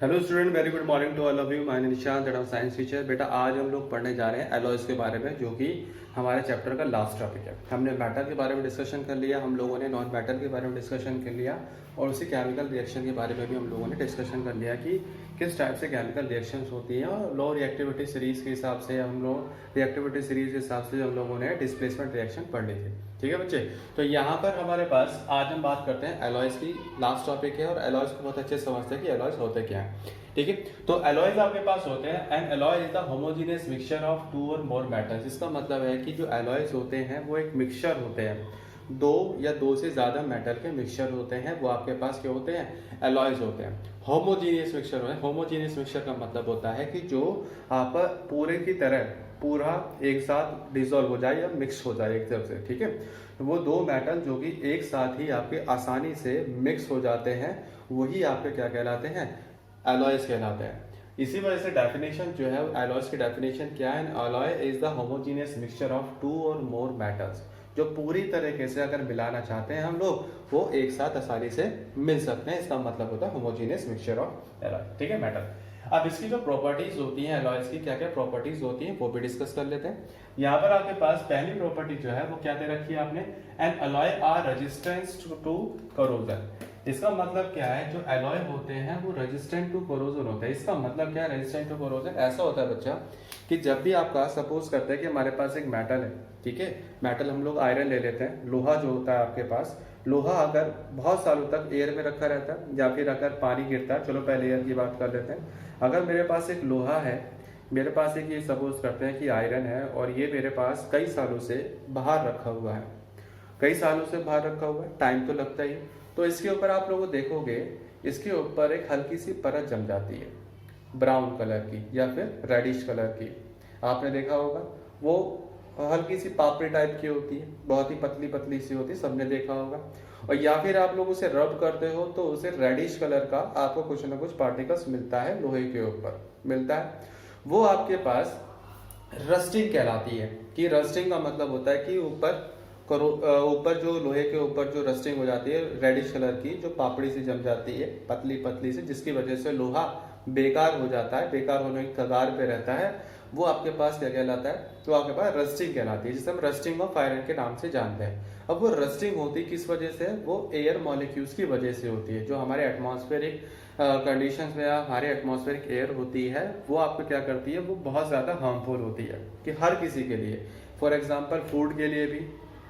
Hello student, very good morning to all of you. My name is Nishant, science teacher. बेटा आज हम लोग पढ़ने जा रहे हैं एलॉयज के बारे में, जो कि हमारे चैप्टर का लास्ट टॉपिक है। हमने मैटर के बारे में डिस्कशन कर लिया, हम लोगों ने नॉन मैटर के बारे में डिस्कशन कर लिया, और उसी केमिकल रिएक्शन के बारे में भी हम लोगों ने डिस्कशन कर लिया कि किस टाइप से केमिकल रिएक्शंस होती हैं। और लो रिएक्टिविटी सीरीज के हिसाब से हम लोग रिएक्टिविटी सीरीज के हिसाब से हम लोगों ने डिस्प्लेसमेंट रिएक्शन पढ़ ली थी। ठीक है बच्चे, तो यहाँ पर हमारे पास आज हम बात करते हैं एलॉयज की। लास्ट टॉपिक है और एलॉयज को बहुत अच्छे से समझते हैं कि एलॉयज होते क्या हैं। ठीक है, तो एलॉयज आपके पास होते हैं। An alloy is the homogeneous mixture of two or more metals. इसका मतलब है कि जो एलॉयज होते हैं वो एक मिक्सचर होते हैं, दो या दो से ज्यादा मेटल के मिक्सचर होते हैं, वो आपके पास क्या होते हैं, एलॉयज होते हैं। होमोजीनियस मिक्सचर होते हैं। होमोजीनियस मिक्सचर का मतलब होता है कि जो आप पूरे की तरह पूरा एक साथ डिसॉल्व हो जाए या मिक्स हो जाए एक तरफ से। ठीक है, तो वो दो मेटल जो कि एक साथ ही आपके आसानी से मिक्स हो जाते हैं, वही आपके क्या कहलाते हैं, एलॉयज कहलाते हैं। इसी वजह से डेफिनेशन जो है एलॉयज की डेफिनेशन क्या है, alloy is the homogeneous mixture of two or more metals. जो पूरी तरीके से अगर मिलाना चाहते हैं हम लोग, वो एक साथ आसानी से मिल सकते हैं। इसका मतलब होता है होमोजेनियस मिक्सचर ऑफ एलॉय। ठीक है, मेटल। अब इसकी जो प्रॉपर्टीज होती हैं एलॉयज की, क्या क्या प्रॉपर्टीज होती हैं वो भी डिस्कस कर लेते हैं। यहाँ पर आपके पास पहली प्रॉपर्टी जो है वो क्या दे रखी है आपने, an alloy are resistance to corrosion. इसका मतलब क्या है, जो एलॉय होते हैं वो रेजिस्टेंट टू कोरोजन होते हैं। इसका मतलब क्या है रेजिस्टेंट टू कोरोजन, ऐसा होता है बच्चा कि जब भी आपका सपोज करते हैं कि हमारे पास एक मेटल है, ठीक है, मेटल हम लोग आयरन ले लेते हैं, लोहा जो होता है आपके पास, लोहा अगर बहुत सालों तक एयर में रखा रहता है या फिर अगर पानी गिरता है, चलो पहले एयर की बात कर लेते हैं। अगर मेरे पास एक लोहा है, मेरे पास एक ये सपोज करते हैं कि आयरन है, और ये मेरे पास कई सालों से बाहर रखा हुआ है, कई सालों से बाहर रखा हुआ है, टाइम तो लगता ही। तो इसके ऊपर आप लोग देखोगे, इसके ऊपर एक हल्की सी परत जम जाती है, ब्राउन कलर की या फिर रेडिश कलर की। आपने देखा होगा, वो हल्की सी पापड़ी टाइप की होती है, बहुत ही पतली पतली सी होती है, सबने देखा होगा। और या फिर आप लोग उसे रब करते हो तो उसे रेडिश कलर का आपको कुछ ना कुछ पार्टिकल्स मिलता है, लोहे के ऊपर मिलता है। वो आपके पास रस्टिंग कहलाती है। कि रस्टिंग का मतलब होता है कि ऊपर जो लोहे के ऊपर जो रस्टिंग हो जाती है, रेडिश कलर की जो पापड़ी से जम जाती है, पतली पतली से, जिसकी वजह से लोहा बेकार हो जाता है, बेकार होने की कगार पे रहता है, वो आपके पास क्या कहलाता है, तो आपके पास रस्टिंग कहलाती है, जिसे हम रस्टिंग ऑफ आयरन के नाम से जानते हैं। अब वो रस्टिंग होती किस वजह से, वो एयर मॉलिक्यूल्स की वजह से होती है। जो हमारे एटमॉस्फेरिक कंडीशंस में हमारे एटमॉस्फेरिक एयर होती है, वो आपको क्या करती है, वो बहुत ज़्यादा हार्मफुल होती है कि हर किसी के लिए। फॉर एग्जाम्पल फूड के लिए भी,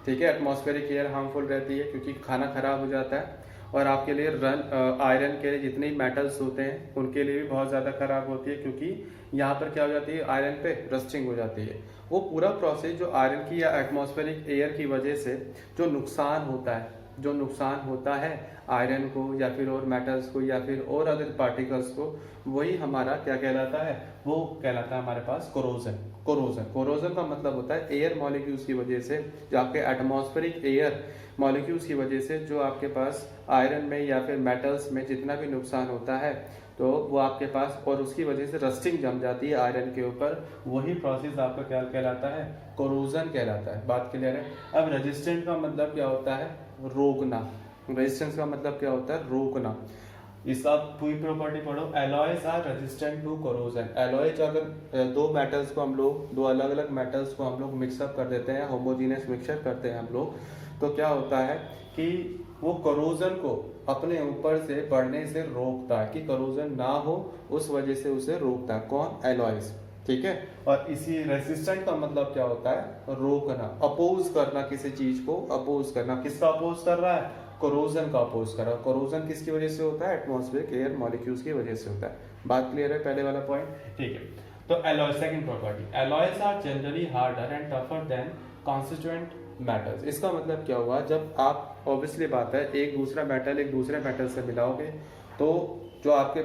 ठीक है, एटमॉस्फेरिक एयर हार्मफुल रहती है क्योंकि खाना खराब हो जाता है। और आपके लिए आयरन के जितने मेटल्स होते हैं उनके लिए भी बहुत ज़्यादा खराब होती है, क्योंकि यहाँ पर क्या हो जाती है, आयरन पे रस्टिंग हो जाती है। वो पूरा प्रोसेस जो आयरन की या एटमॉस्फेरिक एयर की वजह से जो नुकसान होता है, जो नुकसान होता है आयरन को या फिर और मेटल्स को या फिर और अदर पार्टिकल्स को, वही हमारा क्या कहलाता है, वो कहलाता है हमारे पास कोरोजन। कोरोजन कोरोजन का मतलब होता है एयर मॉलिक्यूल्स की वजह से, जो आपके एटमॉस्फेरिक एयर मॉलिक्यूल्स की वजह से जो आपके पास आयरन में या फिर मेटल्स में जितना भी नुकसान होता है, तो वो आपके पास, और उसकी वजह से रस्टिंग जम जाती है आयरन के ऊपर, वही प्रोसेस आपका क्या कहलाता है, कोरोजन कहलाता है। बात क्लियर है। अब रेजिस्टेंट का मतलब क्या होता है, रोकना। रेजिस्टेंस का मतलब क्या होता है, रोकना। इसका पूरी प्रॉपर्टी पढ़ो, alloys are resistant to corrosion. Alloys अगर दो मेटल्स को हम लोग, दो अलग अलग मेटल्स को हम लोग मिक्सअप कर देते हैं, होमोजेनियस मिक्सचर करते हैं हम लोग, तो क्या होता है कि वो कोरोजन को अपने ऊपर से बढ़ने से रोकता है, कि कोरोजन ना हो उस वजह से उसे रोकता है। कौन, एलॉयज। ठीक है, और इसी रेसिस्टेंट का मतलब क्या होता है, रोकना, अपोज करना, किसी चीज को अपोज करना। किसका अपोज कर रहा है, कोरोजन का अपोज कर रहा है। कोरोजन किसकी वजह से होता है, एटमॉस्फेरिक एयर मॉलिक्यूल्स की वजह से होता है। बात क्लियर है, पहले वाला पॉइंट। ठीक है, तो alloy, second property, alloys are generally harder and tougher than constituent metals. इसका मतलब क्या हुआ, जब आप, ऑब्वियसली बात है, एक दूसरा मेटल एक दूसरे मेटल से मिलाओगे, तो जो आपके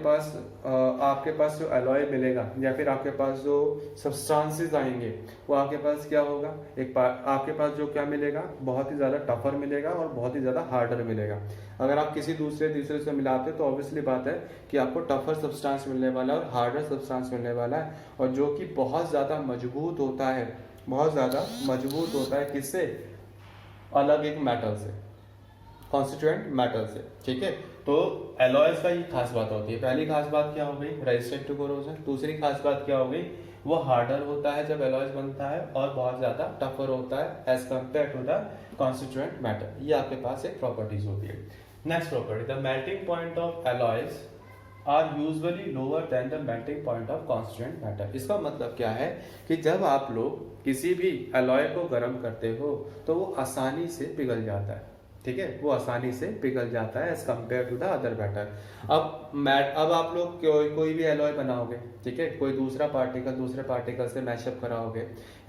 पास जो एलॉय मिलेगा या फिर आपके पास जो सब्सटेंसेस आएंगे, वो आपके पास क्या होगा, आपके पास जो क्या मिलेगा, बहुत ही ज़्यादा टफर मिलेगा और बहुत ही ज़्यादा हार्डर मिलेगा। अगर आप किसी दूसरे से मिलाते तो ऑब्वियसली बात है कि आपको टफर सब्सटेंस मिलने वाला है और हार्डर सब्सटेंस मिलने वाला है, और जो कि बहुत ज़्यादा मजबूत होता है, बहुत ज़्यादा मजबूत होता है, किससे, अलग एक मेटल से। कॉन्स्टिट्यूएंट मेटल से, ठीक है। तो एलॉयज का ये खास बात होती है। पहली खास बात क्या हो गई, रेजिस्टेंट टू कोरोजन। दूसरी खास बात क्या हो गई, वो हार्डर होता है जब एलॉयज बनता है और बहुत ज्यादा टफर होता है as compare to the constituent metal. ये आपके पास एक प्रॉपर्टीज होती है। Next property, the melting point of alloys are usually lower than the melting point of constituent metal. इसका मतलब क्या है कि जब आप लोग किसी भी एलॉय को गर्म करते हो तो वो आसानी से पिघल जाता है, ठीक है, वो आसानी से पिघल जाता है as compare to the other metal. अब आप लोग कोई भी एलॉय बनाओगे, ठीक है, कोई दूसरा पार्टिकल दूसरे पार्टिकल से मैशअप कराओगे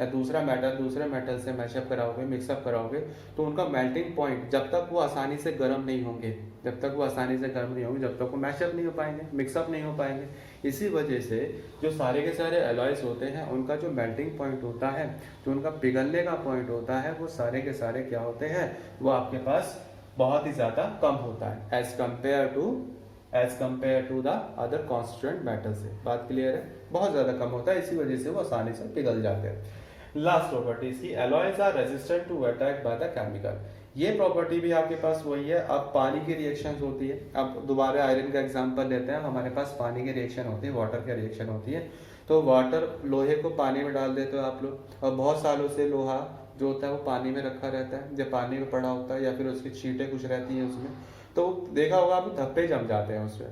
या दूसरा मेटल दूसरे मेटल से मैशअप कराओगे, मिक्सअप कराओगे, तो उनका मेल्टिंग पॉइंट जब तक वो आसानी से गर्म नहीं होंगे, जब तक वो मैशअप नहीं हो पाएंगे, मिक्सअप नहीं हो पाएंगे। इसी वजह से जो सारे के सारे एलॉयज होते हैं उनका जो मेल्टिंग पॉइंट होता है, जो उनका पिघलने का पॉइंट होता है, वो सारे के सारे क्या होते हैं, वो आपके पास बहुत ही ज्यादा कम होता है as compare to the other constituent metal से। बात क्लियर है, बहुत ज्यादा कम होता है, इसी वजह से वो आसानी से पिघल जाते हैं। लास्ट प्रॉपर्टी इसकी, alloys are resistant to attack by the chemical. ये प्रॉपर्टी भी आपके पास वही है। अब पानी की रिएक्शन होती है, अब दोबारा आयरन का एग्जांपल लेते हैं। हमारे पास पानी की रिएक्शन होती है, वाटर की रिएक्शन होती है। तो वाटर, लोहे को पानी में डाल देते हो आप लोग, और बहुत सालों से लोहा जो होता है वो पानी में रखा रहता है, जब पानी में पड़ा होता है या फिर उसकी छींटें कुछ रहती हैं उसमें, तो देखा होगा आप धब्बे जम जाते हैं उसमें,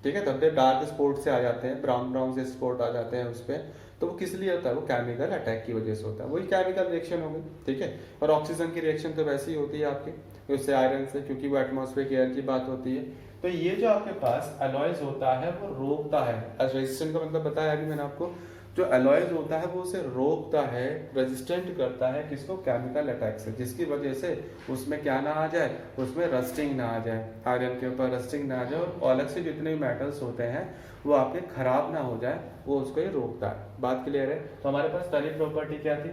ठीक है, धब्बे डार्क स्पॉट से आ जाते हैं, ब्राउन से स्पॉट आ जाते हैं उस पर। तो वो किस लिए होता है, वो केमिकल अटैक की वजह से होता है, वही केमिकल रिएक्शन होगी, ठीक है। और ऑक्सीजन की रिएक्शन तो वैसे ही होती है आपकी उससे आयरन से, क्योंकि वो एटमॉस्फेरिक एयर की बात होती है। तो ये जो आपके पास एलॉयज होता है वो रोकता है, रेजिस्टेंट का मतलब बताया अभी मैंने आपको, जो एलॉयज होता है वो उसे रोकता है, रेजिस्टेंट करता है किसको, केमिकल अटैक से, जिसकी वजह से उसमें क्या ना आ जाए, उसमें रस्टिंग ना आ जाए, आयरन के ऊपर रस्टिंग ना आ जाए, और अलग से जितने मेटल्स होते हैं वो आपके खराब ना हो जाए, वो उसको ही रोकता है। बात क्लियर है। तो हमारे पास पहली प्रॉपर्टी क्या थी,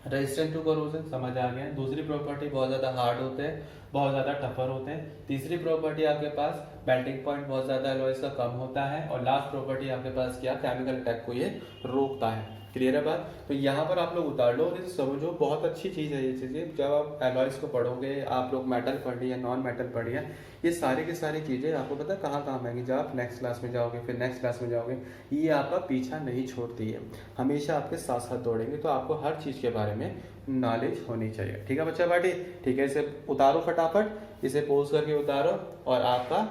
रेजिस्टेंट टू कोरोजन, समझ आ गया। दूसरी प्रॉपर्टी बहुत ज्यादा हार्ड होते हैं, बहुत ज्यादा टफर होते हैं। तीसरी प्रॉपर्टी आपके पास मेल्टिंग पॉइंट बहुत ज्यादा एलॉयज का कम होता है। और लास्ट प्रॉपर्टी आपके पास क्या, केमिकल अटैक को ये रोकता है। क्लियर है बात। तो यहाँ पर आप लोग उतार लो और इसे समझो, बहुत अच्छी चीज है ये चीजें। जब आप एलॉयज को पढ़ोगे, आप लोग मेटल पढ़ी है, नॉन मेटल पढ़ी है, ये सारी की सारी चीजें आपको पता है कहाँ काम आएंगी, जब आप नेक्स्ट क्लास में जाओगे, फिर नेक्स्ट क्लास में जाओगे, ये आपका पीछा नहीं छोड़ती है, हमेशा आपके साथ साथ दौड़ेंगे। तो आपको हर चीज के बारे में नॉलेज होनी चाहिए, ठीक है बच्चा पार्टी, ठीक है। इसे उतारो फटाफट, इसे पोज करके उतारो और आपका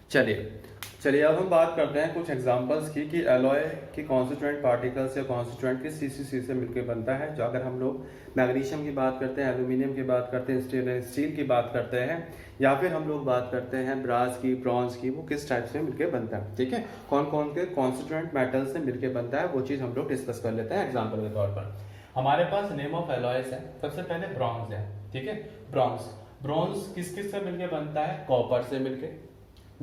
चलिए अब हम बात करते हैं कुछ एग्जांपल्स की कि एलॉय की कॉन्स्टिट्यूएंट पार्टिकल्स या कॉन्स्टिट्यूएंट किस सीसी से मिलकर बनता है। जो अगर हम लोग मैग्नीशियम की बात करते हैं, एल्यूमिनियम की बात करते हैं, स्टील की बात करते हैं, या फिर हम लोग बात करते हैं ब्रास की, ब्रॉन्ज की, वो किस टाइप से मिलकर बनता है, ठीक है, कौन कौन के कॉन्स्टिट्यूएंट मेटल से मिलकर बनता है, वो चीज हम लोग डिस्कस कर लेते हैं एग्जाम्पल के तौर पर। हमारे पास नेम ऑफ एलॉयज है, सबसे पहले ब्रॉन्ज है, ठीक है। ब्रॉन्ज किस किस से मिलकर बनता है, कॉपर से मिलके,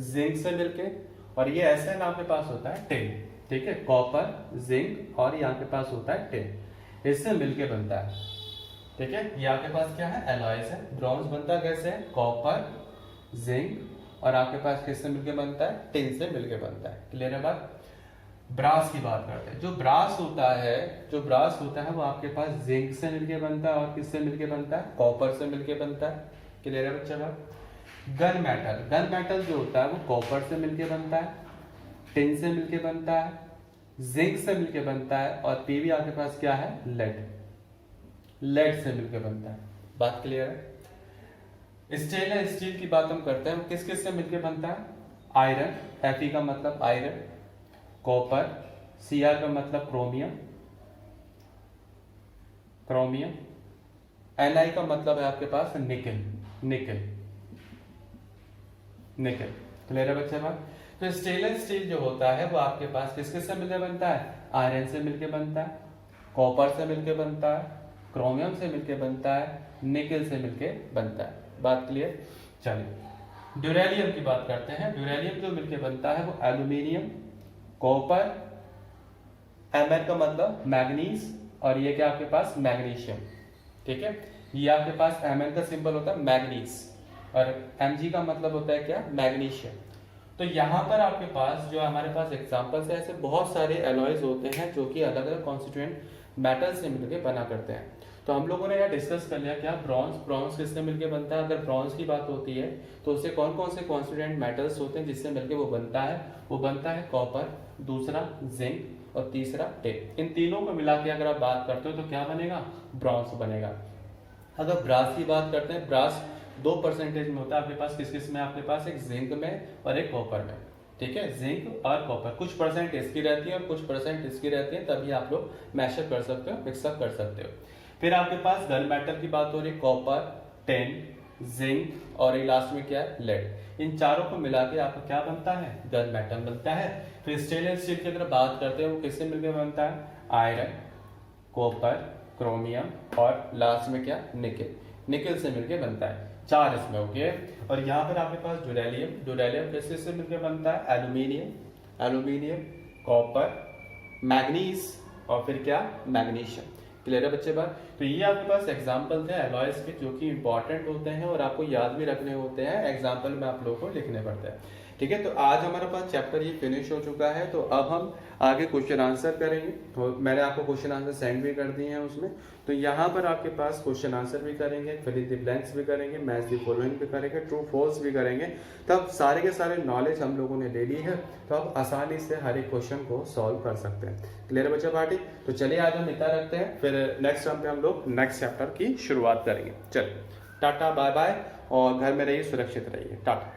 जिंक से मिलके, और ये ऐसे नाम के पास होता है टिन, ठीक है, कॉपर, जिंक, और यहाँ के पास होता है टिन, इससे मिलके बनता है, ठीक है। ये आपके पास क्या है, एलॉयज है। ब्रॉन्ज बनता कैसे है, कॉपर, जिंक, और आपके पास किससे मिलके बनता है, टिन से मिलके बनता है। क्लियर है बात। ब्रास की बात करते हैं। जो ब्रास होता है वो आपके पास जिंक से मिलके बनता है, और किससे मिलके बनता है, कॉपर से मिलके बनता है। क्लियर है बच्चा बात। गन मेटल जो होता है वो कॉपर से मिलके बनता है, टिन से मिलके बनता है, जिंक से मिलके बनता है, और पीवी आपके पास क्या है, लेड से मिलके बनता है। बात क्लियर है। स्टील की बात हम करते हैं, किस किस से मिलके बनता है, आयरन, Fe का मतलब आयरन, कॉपर, Cr का मतलब क्रोमियम, Ni का मतलब है आपके पास निकल। क्लियर है बच्चे बात। तो स्टेनलेस स्टील जो होता है वो आपके पास किस किस से मिलकर बनता है, आयरन से मिलकर बनता है, कॉपर से मिलकर बनता है, क्रोमियम से मिलकर बनता है, निकल से मिलकर बनता है। बात क्लियर। चलिए ड्यूरेलियम की बात करते हैं। ड्यूरेलियम जो मिलकर बनता है वो एल्यूमिनियम, कॉपर, Mn का मतलब मैग्नीज, और ये क्या आपके पास मैग्नीशियम, ठीक है। ये आपके पास Mn का सिंबल होता है मैग्नीज, और Mg का मतलब होता है क्या, मैग्नीशियम। तो यहाँ पर आपके पास जो हमारे पास एग्जांपल्स है, ऐसे बहुत सारे एलॉयज होते हैं जो कि अलग अलग कॉन्स्टिट्यूएंट मेटल से मिलकर बना करते हैं। तो हम लोगों ने यहाँ डिस्कस कर लिया क्या ब्रॉन्ज, ब्रॉन्ज किससे मिलकर बनता है। अगर ब्रॉन्ज की बात होती है तो उससे कौन कौन से कॉन्स्टिट्यूएंट मेटल्स होते हैं जिससे मिलकर वो बनता है। वो बनता है कॉपर, दूसरा जिंक और तीसरा टिन। इन तीनों को मिला के अगर आप बात करते हो तो क्या बनेगा, ब्रॉन्ज बनेगा। अगर ब्रास की बात करते हैं, ब्रास 2% में होता है आपके पास, किस किस में, आपके पास एक जिंक में और एक कॉपर में, ठीक है। जिंक और कॉपर, कुछ परसेंट इसकी रहती है और कुछ परसेंट इसकी रहती है, तभी आप लोग मैशअप कर सकते हो, मिक्सअप कर सकते हो। फिर आपके पास गन मेटल की बात हो रही है, कॉपर, टिन, जिंक और लास्ट में क्या है, लेड। इन चारों को मिला के आपका क्या बनता है, गन मेटल बनता है। फिर स्टेनलेस स्टील की अगर बात करते हैं वो किससे मिलकर बनता है, आयरन, कॉपर, क्रोमियम और लास्ट में क्या, निकेल। निकेल से मिलकर बनता है, 4 इसमें ओके। और यहाँ पर आपके पास ड्यूरेलियम, ड्यूरेलियम किससे मिलकर बनता है, एल्यूमिनियम, एल्यूमिनियम, कॉपर, मैग्नीज और फिर क्या, मैग्नीशियम। क्लियर है बच्चे बात। तो ये आपके पास एग्जाम्पल थे एलॉयज के जो कि इंपॉर्टेंट होते हैं और आपको याद भी रखने होते हैं, एग्जाम्पल में आप लोगों को लिखने पड़ते हैं, ठीक है। तो आज हमारे पास चैप्टर ये फिनिश हो चुका है। तो अब हम आगे क्वेश्चन आंसर करेंगे। तो मैंने आपको क्वेश्चन आंसर सेंड भी कर दिए हैं उसमें, तो यहाँ पर आपके पास क्वेश्चन आंसर भी करेंगे, फिल इन द ब्लैंक्स भी करेंगे, मैच द फॉलोइंग भी करेंगे, ट्रू फॉल्स भी करेंगे। तब सारे के सारे नॉलेज हम लोगों ने ले ली है, तो आप आसानी से हर एक क्वेश्चन को सॉल्व कर सकते हैं। क्लियर है बच्चा पार्टी। तो चलिए आज हम इतना रखते हैं, फिर नेक्स्ट टाइम पे हम लोग नेक्स्ट चैप्टर की शुरुआत करेंगे। चलिए टाटा बाय बाय, और घर में रहिए, सुरक्षित रहिए, टाटा।